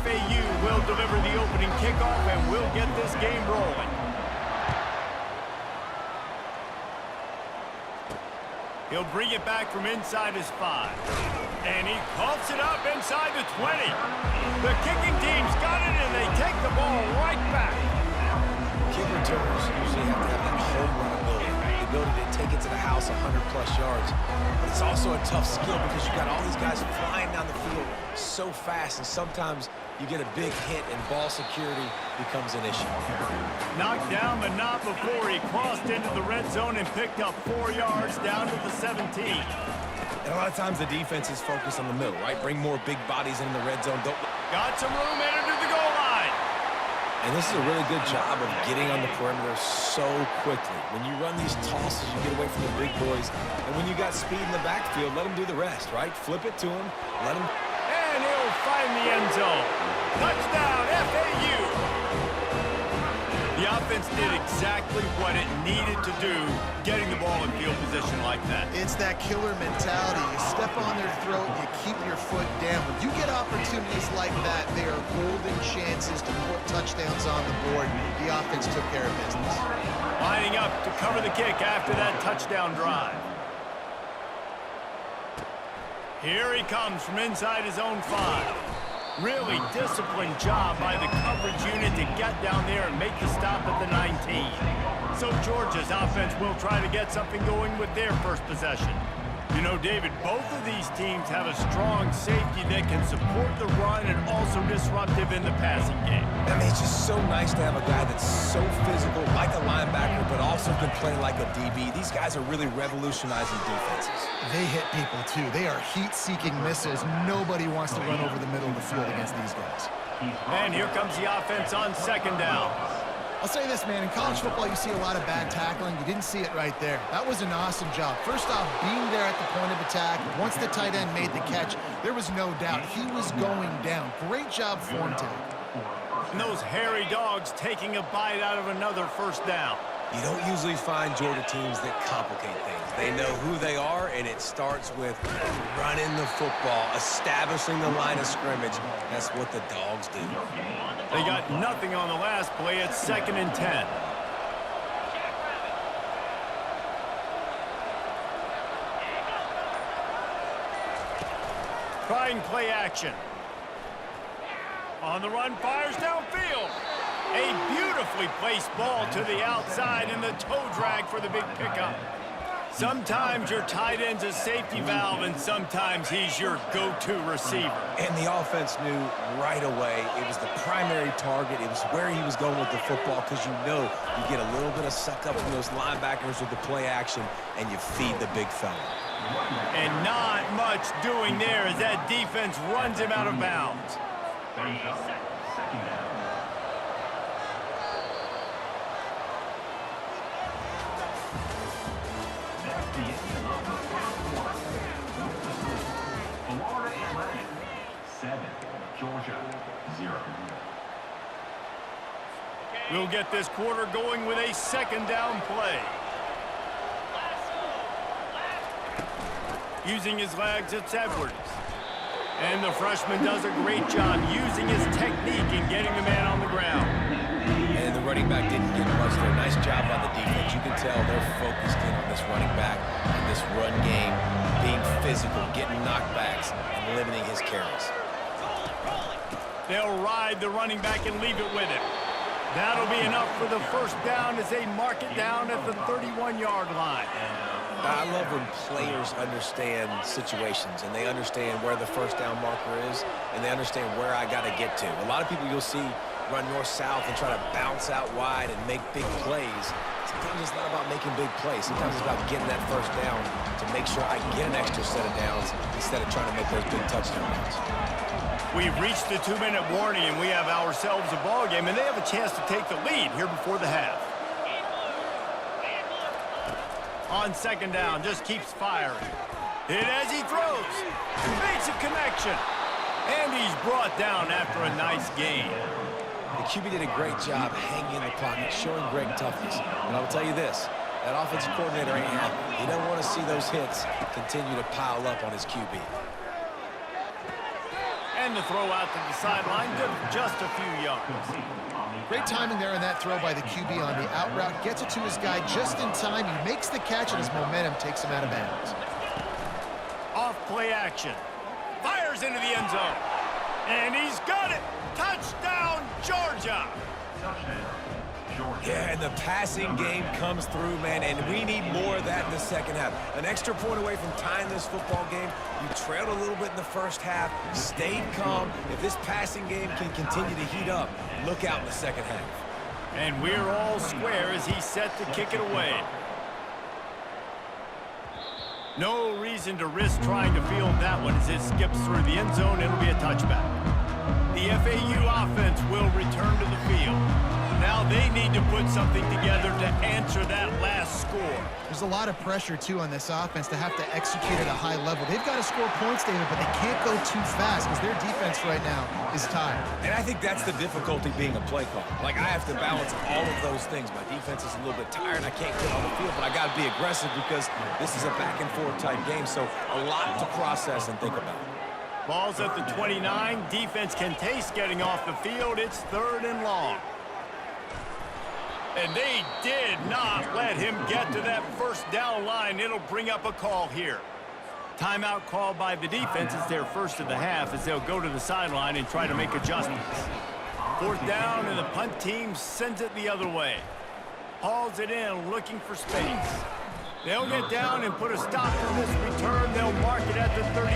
FAU will deliver the opening kickoff, and we'll get this game rolling. He'll bring it back from inside his 5. And he coughs it up inside the 20. The kicking team's got it, and they take the ball right back. Kick returners usually have to have that home run ability, the ability to take it to the house 100-plus yards. But it's also a tough skill because you've got all these guys flying down the field so fast, and sometimes you get a big hit and ball security becomes an issue. Knocked down, but not before he crossed into the red zone and picked up 4 yards down to the 17. And a lot of times the defense is focused on the middle, right? Bring more big bodies in the red zone. Got some room headed to the goal line. And this is a really good job of getting on the perimeter so quickly. When you run these tosses, you get away from the big boys. And when you got speed in the backfield, let them do the rest, right? Flip it to him, let him. And he'll find the end zone. Touchdown, FAU. The offense did exactly what it needed to do, getting the ball in field position like that. It's that killer mentality. You step on their throat, you keep your foot down. When you get opportunities like that, they are golden chances to put touchdowns on the board. The offense took care of business. Lining up to cover the kick after that touchdown drive. Here he comes from inside his own 5. Really disciplined job by the coverage unit to get down there and make the stop at the 19. So Georgia's offense will try to get something going with their first possession. You know, David, both of these teams have a strong safety that can support the run and also disruptive in the passing game. I mean, it's just so nice to have a guy that's so physical, like a linebacker, but also can play like a DB. These guys are really revolutionizing defenses. They hit people, too. They are heat-seeking missiles. Nobody wants to run over the middle of the field against these guys. And here comes the offense on second down. I'll say this, man. In college football, you see a lot of bad tackling. You didn't see it right there. That was an awesome job. First off, being there at the point of attack. Once the tight end made the catch, there was no doubt he was going down. Great job form tackle. And those hairy dogs taking a bite out of another first down. You don't usually find Georgia teams that complicate things. They know who they are, and it starts with running the football, establishing the line of scrimmage. That's what the dogs do. They got nothing on the last play. It's 2nd and 10. Trying play action. On the run, fires downfield. A beautifully placed ball to the outside and the toe drag for the big pickup. Sometimes your tight end's a safety valve, and sometimes he's your go-to receiver. And the offense knew right away it was the primary target. It was where he was going with the football because you know you get a little bit of suck up from those linebackers with the play action, and you feed the big fella. And not much doing there as that defense runs him out of bounds. Georgia, 0. We'll get this quarter going with a 2nd down play. Using his legs, it's Edwards. And the freshman does a great job using his technique and getting the man on the ground. And the running back didn't get much there. Nice job by the defense. You can tell they're focused in on this running back, on this run game, being physical, getting knockbacks, and limiting his carries. They'll ride the running back and leave it with him. That'll be enough for the first down as they mark it down at the 31-yard line. I love when players understand situations and they understand where the first down marker is and they understand where I got to get to. A lot of people you'll see run north-south and try to bounce out wide and make big plays. Sometimes it's not about making big plays. Sometimes it's about getting that first down to make sure I get an extra set of downs instead of trying to make those big touchdown runs. We've reached the 2-minute warning, and we have ourselves a ball game, and they have a chance to take the lead here before the half. On 2nd down, just keeps firing. Hit as he throws. Makes a connection. And he's brought down after a nice gain. The QB did a great job hanging in the pocket, showing great toughness. And I'll tell you this, that offensive coordinator ain't happy. He don't want to see those hits continue to pile up on his QB. And the throw out to the sideline, good for just a few yards. Great timing there on that throw by the QB on the out route. Gets it to his guy just in time. He makes the catch, and his momentum takes him out of bounds. Off play action. Fires into the end zone. And he's got it. Touchdown, Georgia. Yeah, and the passing game comes through, man, and we need more of that in the second half. An extra point away from tying this football game. You trailed a little bit in the first half, stayed calm. If this passing game can continue to heat up, look out in the second half. And we're all square as he's set to kick it away. No reason to risk trying to field that one as it skips through the end zone. It'll be a touchback. The FAU offense will return to the field. Now they need to put something together to answer that last score. There's a lot of pressure, too, on this offense to have to execute at a high level. They've got to score points, David, but they can't go too fast because their defense right now is tired. And I think that's the difficulty being a play caller. Like, I have to balance all of those things. My defense is a little bit tired. I can't get on the field, but I got to be aggressive because this is a back-and-forth type game, so a lot to process and think about. Ball's at the 29. Defense can taste getting off the field. It's 3rd and long. And they did not let him get to that first down line. It'll bring up a call here. Timeout called by the defense. It's their first of the half as they'll go to the sideline and try to make adjustments. 4th down, and the punt team sends it the other way. Hauls it in, looking for space. They'll get down and put a stop to this return. They'll mark it at the 32.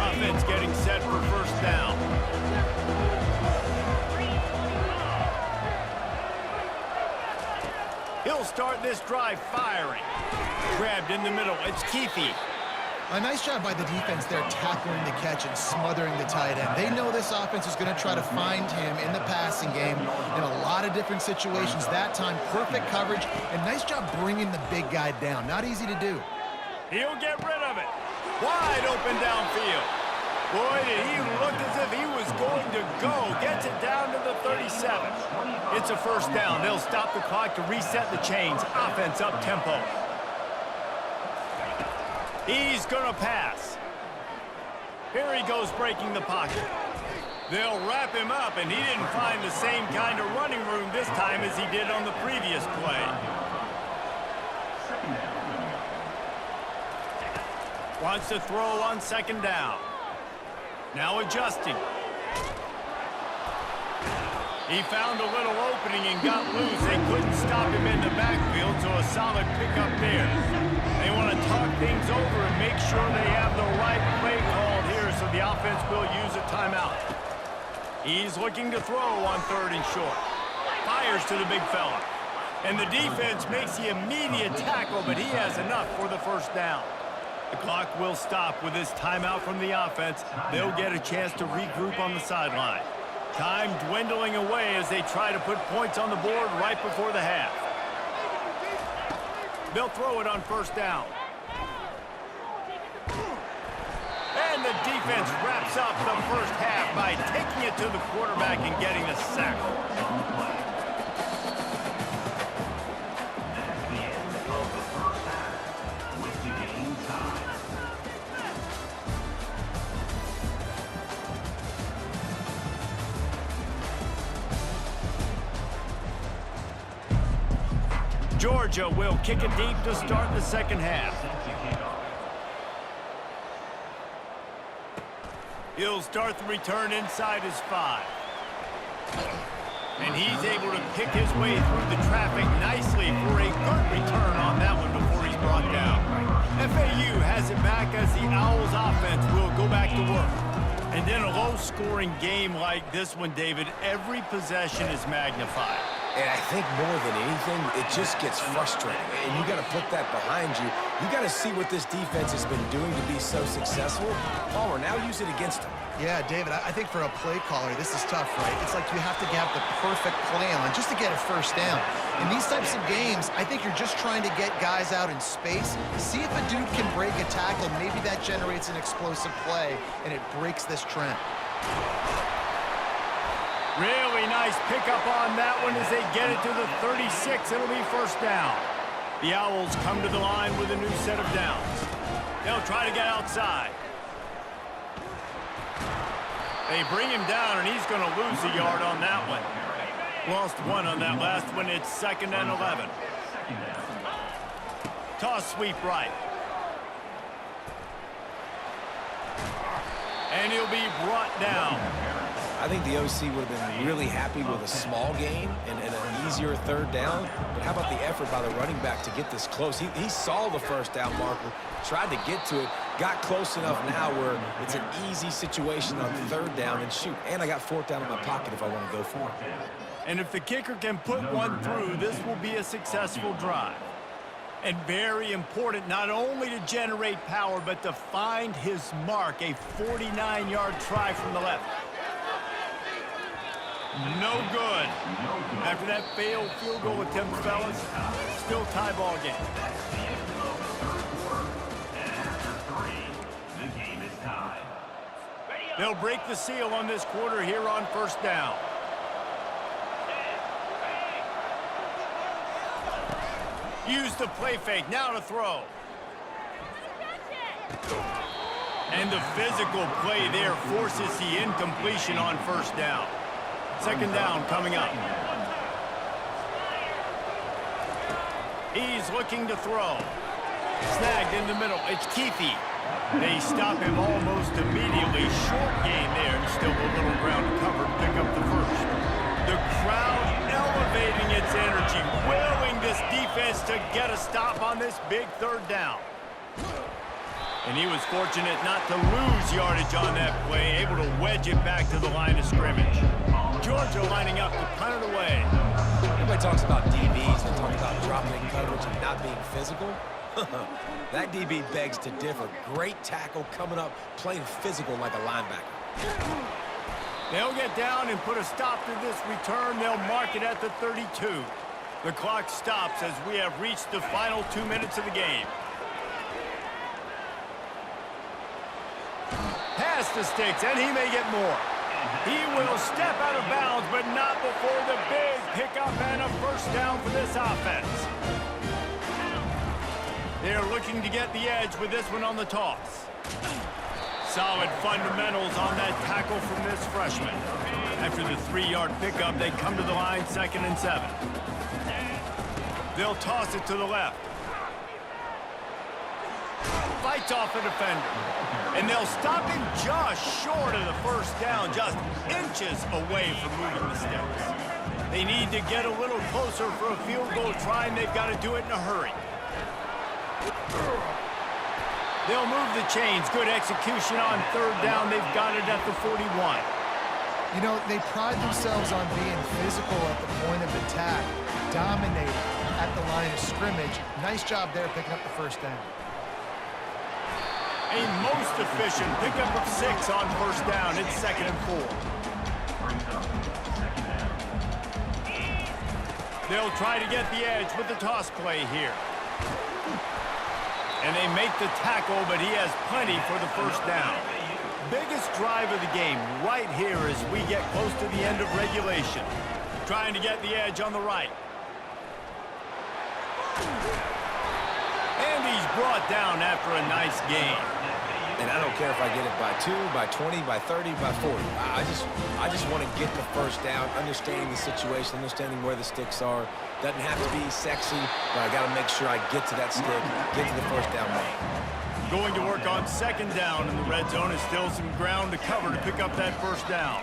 Offense getting set for first down. He'll start this drive firing. Grabbed in the middle. It's Keefe. A nice job by the defense there tackling the catch and smothering the tight end. They know this offense is going to try to find him in the passing game in a lot of different situations. That time, perfect coverage, and nice job bringing the big guy down. Not easy to do. He'll get rid of it. Wide open downfield. Boy, did he look as if he was going to go. Gets it down to the 37. It's a first down. They'll stop the clock to reset the chains. Offense up tempo. He's going to pass. Here he goes breaking the pocket. They'll wrap him up, and he didn't find the same kind of running room this time as he did on the previous play. Wants to throw on 2nd down. Now adjusting. He found a little opening and got loose. They couldn't stop him in the backfield, so a solid pickup there. They want to talk things over and make sure they have the right play called here, so the offense will use a timeout. He's looking to throw on 3rd and short. Fires to the big fella. And the defense makes the immediate tackle, but he has enough for the first down. The clock will stop with this timeout from the offense. They'll get a chance to regroup on the sideline. Time dwindling away as they try to put points on the board right before the half. They'll throw it on 1st down. And the defense wraps up the first half by taking it to the quarterback and getting the sack. Georgia will kick it deep to start the second half. He'll start the return inside his 5. And he's able to pick his way through the traffic nicely for a good return on that one before he's brought down. FAU has it back as the Owls offense will go back to work. And in a low-scoring game like this one, David, every possession is magnified. And I think more than anything, it just gets frustrating. And you got to put that behind you. You got to see what this defense has been doing to be so successful. Palmer, now use it against them. Yeah, David, I think for a play caller, this is tough, right? It's like you have to have the perfect play on just to get a first down. In these types of games, I think you're just trying to get guys out in space, see if a dude can break a tackle. Maybe that generates an explosive play, and it breaks this trend. Really nice pickup on that one as they get it to the 36. It'll be first down. The Owls come to the line with a new set of downs. They'll try to get outside. They bring him down, and he's going to lose a yard on that one. Lost one on that last one. It's 2nd and 11. Toss sweep right. And he'll be brought down. I think the OC would have been really happy with a small gain and an easier 3rd down. But how about the effort by the running back to get this close? He saw the 1st down marker, tried to get to it, got close enough now where it's an easy situation on 3rd down and shoot. And I got 4th down in my pocket if I want to go for it. And if the kicker can put one through, this will be a successful drive. And very important, not only to generate power, but to find his mark, a 49-yard try from the left. No good. After that failed field goal attempt, fellas, still tie ball game. They'll break the seal on this quarter here on 1st down. Use the play fake, now to throw. And the physical play there forces the incompletion on 1st down. 2nd down coming up. He's looking to throw. Snagged in the middle. It's Keithy. They stop him almost immediately. Short gain there, and still a little ground covered. Pick up the 1st. The crowd elevating its energy, willing this defense to get a stop on this big 3rd down. And he was fortunate not to lose yardage on that play, able to wedge it back to the line of scrimmage. Georgia lining up to punt it away. Everybody talks about DBs and talk about dropping coverage and not being physical. That DB begs to differ. Great tackle coming up, playing physical like a linebacker. They'll get down and put a stop to this return. They'll mark it at the 32. The clock stops as we have reached the final 2 minutes of the game. Pass the sticks, and he may get more. He will step out of bounds, but not before the big pickup and a 1st down for this offense. They're looking to get the edge with this one on the toss. Solid fundamentals on that tackle from this freshman. After the 3-yard pickup, they come to the line 2nd and 7. They'll toss it to the left. Fights off a defender. And they'll stop him just short of the 1st down, just inches away from moving the sticks. They need to get a little closer for a field goal try, and they've got to do it in a hurry. They'll move the chains. Good execution on 3rd down. They've got it at the 41. You know, they pride themselves on being physical at the point of attack, dominating at the line of scrimmage. Nice job there picking up the 1st down. A most efficient pickup of 6 on 1st down. It's 2nd and 4. They'll try to get the edge with the toss play here. And they make the tackle, but he has plenty for the 1st down. Biggest drive of the game right here as we get close to the end of regulation. Trying to get the edge on the right. And he's brought down after a nice gain. And I don't care if I get it by 2, by 20, by 30, by 40. I just want to get the 1st down, understanding the situation, understanding where the sticks are. Doesn't have to be sexy, but I got to make sure I get to that stick, get to the 1st down mark. Going to work on 2nd down in the red zone. Is still some ground to cover to pick up that 1st down.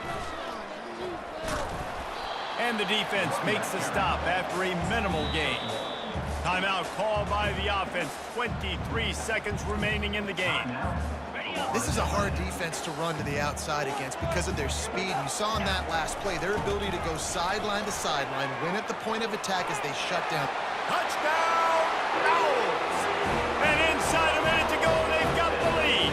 And the defense makes the stop after a minimal gain. Timeout called by the offense. 23 seconds remaining in the game. This is a hard defense to run to the outside against because of their speed. You saw in that last play their ability to go sideline to sideline, win at the point of attack as they shut down. Touchdown, Owls! And inside a minute to go, they've got the lead.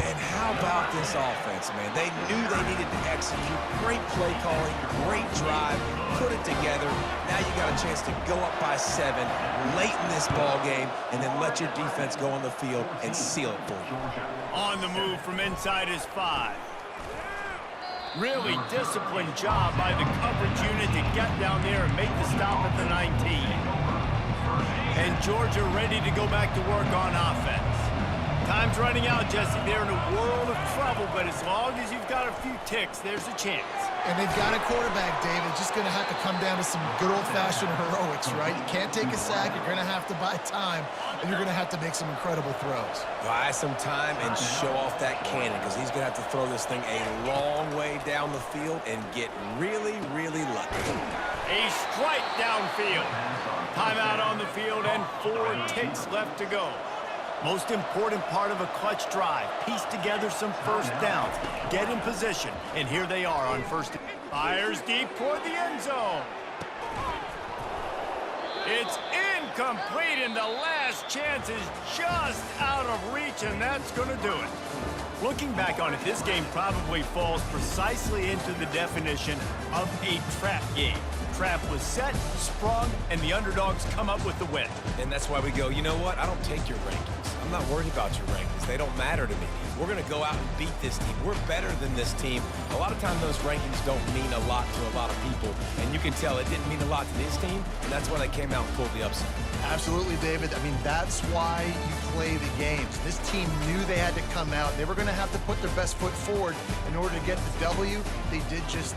And how about this offense, man? They knew they needed to execute. Great play calling, great drive, put it together. Now you got a chance to go up by 7 late in this ball game and then let your defense go on the field and seal it for you. On the move from inside his 5. Really disciplined job by the coverage unit to get down there and make the stop at the 19. And Georgia ready to go back to work on offense. Time's running out, Jesse. They're in a world of trouble but as long as you've got a few ticks, there's a chance. And they've got a quarterback, David. It's just going to have to come down to some good old-fashioned heroics, right? You can't take a sack. You're going to have to buy time, and you're going to have to make some incredible throws. Buy some time and show off that cannon, because he's going to have to throw this thing a long way down the field and get really, really lucky. A strike downfield. Timeout on the field and 4 ticks left to go. Most important part of a clutch drive. Piece together some first downs. Get in position. And here they are on first. Fires deep toward the end zone. It's incomplete, and the last chance is just out of reach, and that's going to do it. Looking back on it, this game probably falls precisely into the definition of a trap game. Trap was set, sprung, and the underdogs come up with the win. And that's why we go, you know what? I don't take your rankings. I'm not worried about your rankings. They don't matter to me. We're going to go out and beat this team. We're better than this team. A lot of times those rankings don't mean a lot to a lot of people, and you can tell it didn't mean a lot to this team, and that's why they came out and pulled the upset. Absolutely, David. I mean, that's why you play the games. This team knew they had to come out. They were going to have to put their best foot forward in order to get the W. They did just that.